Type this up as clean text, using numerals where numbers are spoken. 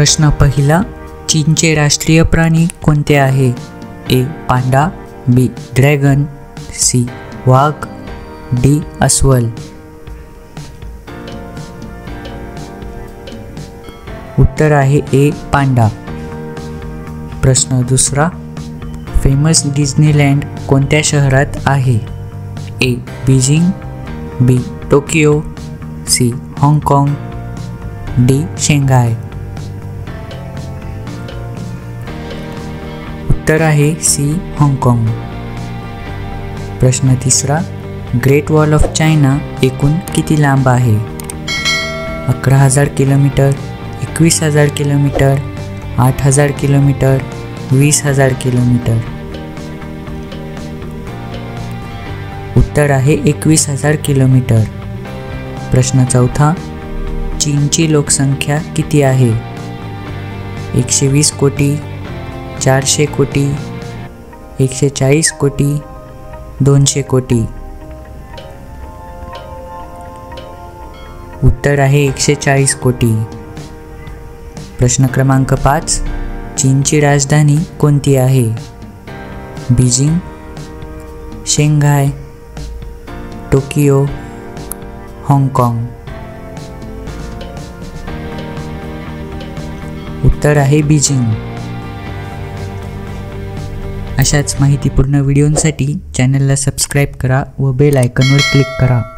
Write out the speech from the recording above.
प्रश्न पहिला, चीनचे राष्ट्रीय प्राणी कोणते आहे? ए पांडा, बी ड्रॅगन, सी वाघ, डी अस्वल. उत्तर आहे ए पांडा. प्रश्न दुसरा, फेमस डिझनीलँड कोणत्या शहरात आहे? ए बीजिंग, बी टोकियो, सी हाँगकाँग, डी शेंघाय. उत्तर आहे सी हाँगकाँग. प्रश्न तिसरा, ग्रेट वॉल ऑफ चायना एकूण किती लांब आहे? 11,000 किलोमीटर, 21,000 किलोमीटर, 8,000 किलोमीटर, 20,000 किलोमीटर. उत्तर आहे 21,000 किलोमीटर. प्रश्न चौथा, चीनची लोकसंख्या किती आहे? 120 कोटी, 400 कोटी, 140 कोटी, 200 कोटी. उत्तर आहे 140 कोटी. प्रश्न क्रमांक 5, चीनची राजधानी कोणती आहे? बीजिंग, शेंघाय, टोकियो, हाँगकाँग. उत्तर आहे बीजिंग. अशाच माहितीपूर्ण व्हिडिओंसाठी चॅनलला सबस्क्राईब करा व बेल आयकॉनवर क्लिक करा.